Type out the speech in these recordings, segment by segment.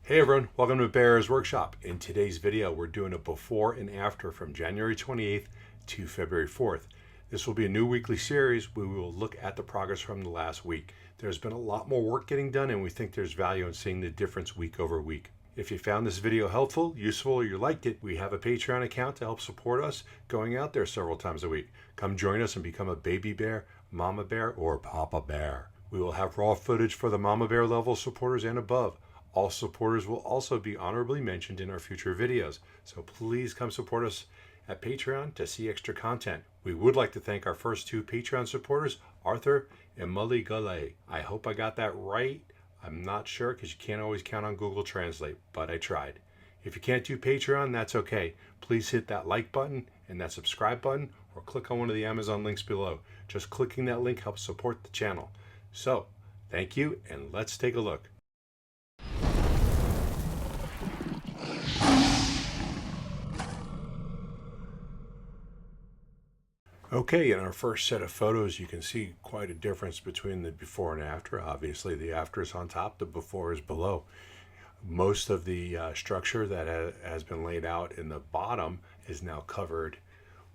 Hey everyone, welcome to Bear's Workshop. In today's video, we're doing a before and after from January 28th to February 4th. This will be a new weekly series where we will look at the progress from the last week. There's been a lot more work getting done and we think there's value in seeing the difference week over week. If you found this video helpful, useful, or you liked it, we have a Patreon account to help support us going out there several times a week. Come join us and become a baby bear, mama bear, or papa bear. We will have raw footage for the mama bear level supporters and above. All supporters will also be honorably mentioned in our future videos, so please come support us at Patreon to see extra content. We would like to thank our first two Patreon supporters, Arthur and Mully Gulay. I hope I got that right. I'm not sure because you can't always count on Google Translate, but I tried. If you can't do Patreon, that's okay. Please hit that like button and that subscribe button or click on one of the Amazon links below. Just clicking that link helps support the channel. So, thank you and let's take a look. Okay, in our first set of photos, you can see quite a difference between the before and after. Obviously, the after is on top, the before is below. Most of the structure that has been laid out in the bottom is now covered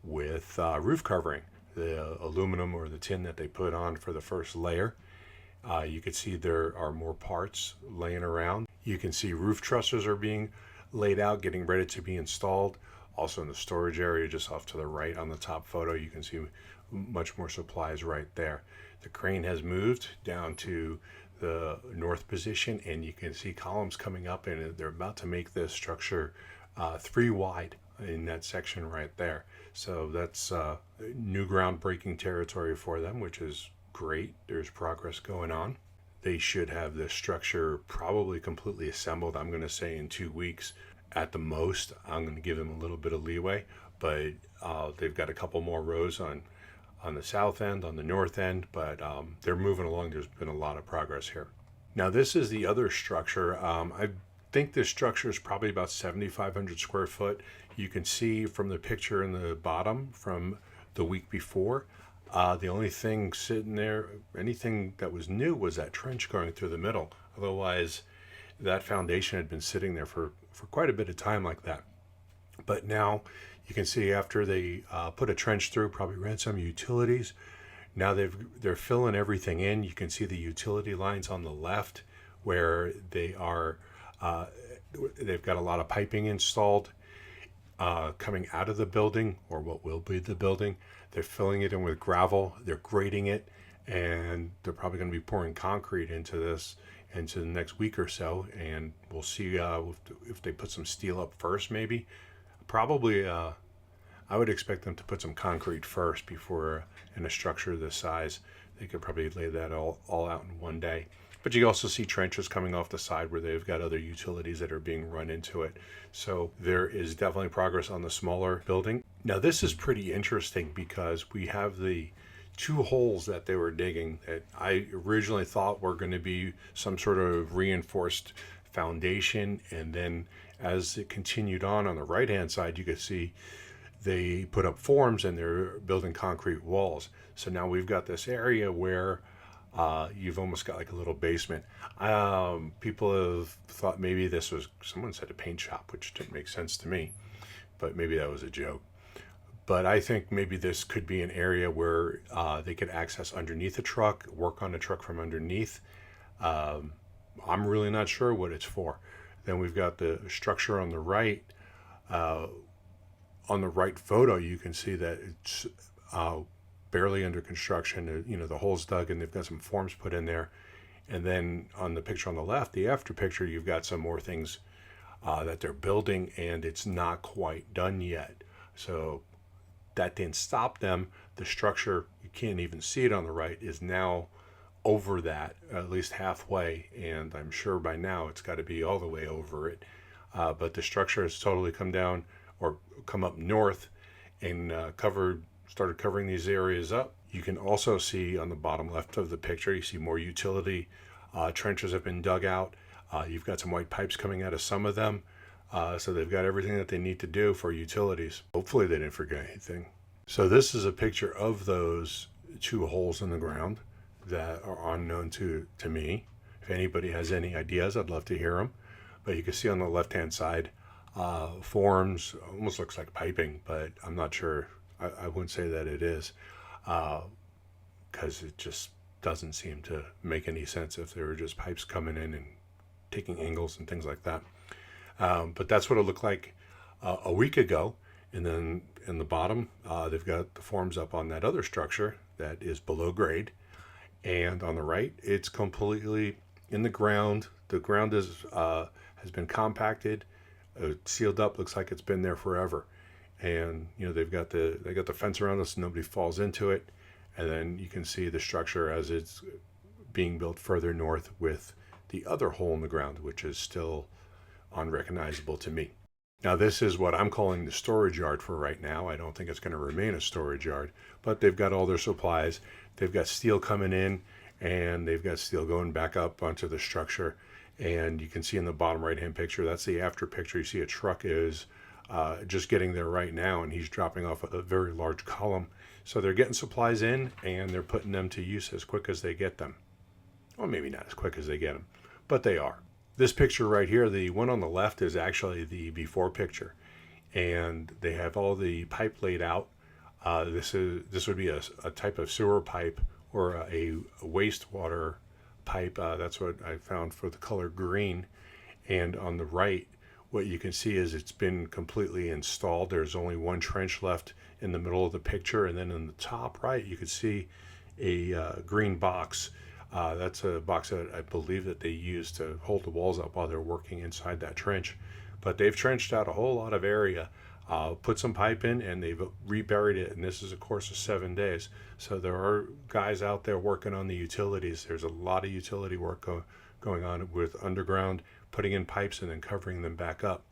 with roof covering, the aluminum or the tin that they put on for the first layer. You can see there are more parts laying around. You can see roof trusses are being laid out, getting ready to be installed. Also in the storage area just off to the right on the top photo, you can see much more supplies right there. The crane has moved down to the north position and you can see columns coming up, and they're about to make this structure 3 wide in that section right there. So that's new groundbreaking territory for them, which is great. There's progress going on. They should have this structure probably completely assembled, I'm going to say in 2 weeks. At the most, I'm going to give them a little bit of leeway, but they've got a couple more rows on the south end, on the north end, but they're moving along. There's been a lot of progress here. Now, this is the other structure. I think this structure is probably about 7,500 square foot. You can see from the picture in the bottom from the week before, the only thing sitting there, anything that was new, was that trench going through the middle. Otherwise, that foundation had been sitting there for quite a bit of time like that. But now you can see after they put a trench through, probably ran some utilities. Now they're filling everything in. You can see the utility lines on the left where they are. They've got a lot of piping installed coming out of the building, or what will be the building. They're filling it in with gravel. They're grading it, and they're probably going to be pouring concrete into this into the next week or so, and we'll see if they put some steel up first. Maybe probably I would expect them to put some concrete first before in a structure this size. They could probably lay that all out in one day. But you also see trenches coming off the side where they've got other utilities that are being run into it. So there is definitely progress on the smaller building. Now this is pretty interesting because we have the 2 holes that they were digging that I originally thought were going to be some sort of reinforced foundation, and then as it continued on the right hand side, you could see they put up forms and they're building concrete walls. So now we've got this area where you've almost got like a little basement. People have thought maybe this was, someone said, a paint shop, which didn't make sense to me, but maybe that was a joke. But I think maybe this could be an area where they could access underneath a truck, work on the truck from underneath. I'm really not sure what it's for. Then we've got the structure on the right. On the right photo, you can see that it's barely under construction. You know, the hole's dug and they've got some forms put in there. And then on the picture on the left, the after picture, you've got some more things that they're building, and it's not quite done yet. So that didn't stop them. The structure, you can't even see it on the right, is now over that, at least halfway, and I'm sure by now it's got to be all the way over it. But the structure has totally come down or come up north and started covering these areas up. You can also see on the bottom left of the picture, you see more utility trenches have been dug out. You've got some white pipes coming out of some of them. So they've got everything that they need to do for utilities. Hopefully they didn't forget anything. So this is a picture of those 2 holes in the ground that are unknown to me. If anybody has any ideas, I'd love to hear them. But you can see on the left-hand side, forms, almost looks like piping, but I'm not sure. I wouldn't say that it is, because it just doesn't seem to make any sense if they were just pipes coming in and taking angles and things like that. But that's what it looked like a week ago. And then in the bottom, they've got the forms up on that other structure that is below grade. And on the right, it's completely in the ground. The ground is has been compacted, sealed up. Looks like it's been there forever. And they got the fence around us, so nobody falls into it. And then you can see the structure as it's being built further north with the other hole in the ground, which is still unrecognizable to me. Now, this is what I'm calling the storage yard for right now. I don't think it's going to remain a storage yard, but they've got all their supplies. They've got steel coming in, and they've got steel going back up onto the structure. And you can see in the bottom right-hand picture, that's the after picture. You see a truck is just getting there right now, and he's dropping off a very large column. So they're getting supplies in, and they're putting them to use as quick as they get them. Well, maybe not as quick as they get them, but they are. This picture right here, the one on the left, is actually the before picture, and they have all the pipe laid out. This would be a type of sewer pipe or a wastewater pipe. That's what I found for the color green. And on the right, what you can see is it's been completely installed. There's only one trench left in the middle of the picture, and then in the top right, you can see a green box. That's a box that I believe that they use to hold the walls up while they're working inside that trench. But they've trenched out a whole lot of area, put some pipe in, and they've reburied it. And this is a course of 7 days. So there are guys out there working on the utilities. There's a lot of utility work going on with underground, putting in pipes and then covering them back up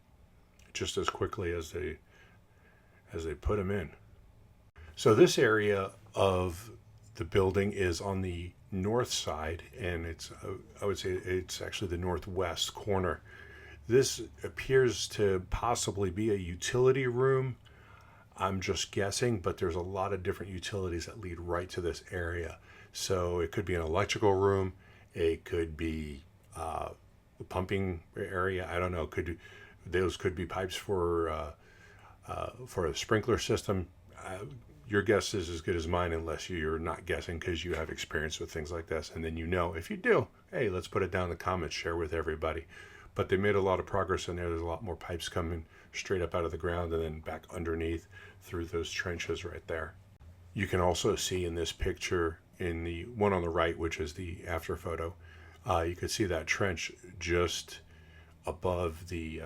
just as quickly as they put them in. So this area of the building is on the north side, and it's I would say it's actually the northwest corner. This appears to possibly be a utility room. I'm just guessing, but there's a lot of different utilities that lead right to this area. So it could be an electrical room, it could be a pumping area. I don't know. Those could be pipes for a sprinkler system. Your guess is as good as mine, unless you're not guessing because you have experience with things like this. And then if you do, hey, let's put it down in the comments, share with everybody. But they made a lot of progress in there. There's a lot more pipes coming straight up out of the ground and then back underneath through those trenches right there. You can also see in this picture, in the one on the right, which is the after photo, you can see that trench just above the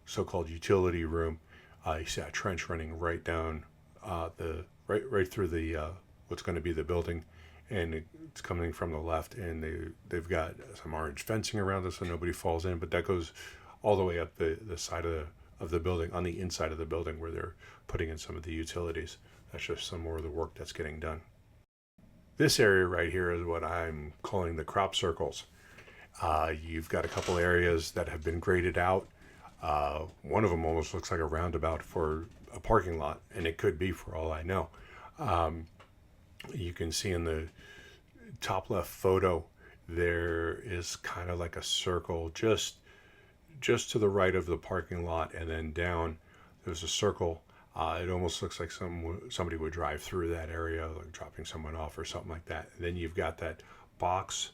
so-called utility room. You see that trench running right down right through the what's going to be the building, and it's coming from the left, and they've got some orange fencing around it so nobody falls in, but that goes all the way up the side of the building, on the inside of the building where they're putting in some of the utilities. That's just some more of the work that's getting done. This area right here is what I'm calling the crop circles. You've got a couple areas that have been graded out. One of them almost looks like a roundabout for a parking lot, and it could be, for all I know. You can see in the top left photo, there is kind of like a circle just to the right of the parking lot, and then down there's a circle. It almost looks like somebody would drive through that area, like dropping someone off or something like that. And then you've got that box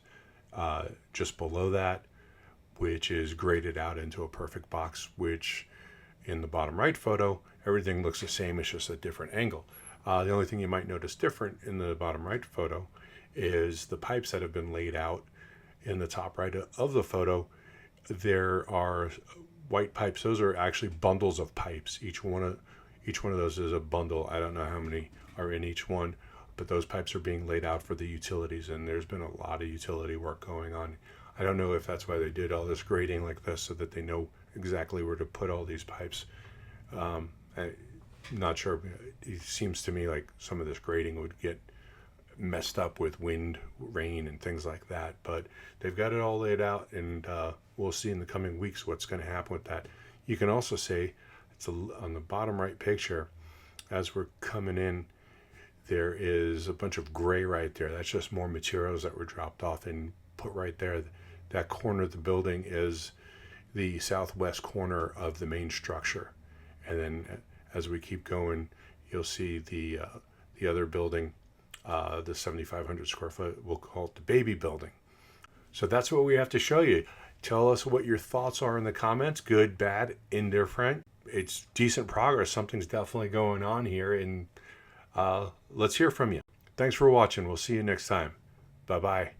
just below that, which is graded out into a perfect box, which in the bottom right photo, everything looks the same. It's just a different angle. The only thing you might notice different in the bottom right photo is the pipes that have been laid out. In the top right of the photo, there are white pipes. Those are actually bundles of pipes. Each one of those is a bundle. I don't know how many are in each one, but those pipes are being laid out for the utilities, and there's been a lot of utility work going on. I don't know if that's why they did all this grading like this, so that they know exactly where to put all these pipes. I'm not sure. It seems to me like some of this grading would get messed up with wind, rain, and things like that. But they've got it all laid out, and we'll see in the coming weeks what's going to happen with that. You can also see on the bottom right picture, as we're coming in, there is a bunch of gray right there. That's just more materials that were dropped off and put right there. That corner of the building is the southwest corner of the main structure. And then as we keep going, you'll see the other building, the 7,500 square foot, we'll call it the baby building. So that's what we have to show you. Tell us what your thoughts are in the comments, good, bad, indifferent. It's decent progress. Something's definitely going on here, and let's hear from you. Thanks for watching. We'll see you next time. Bye-bye.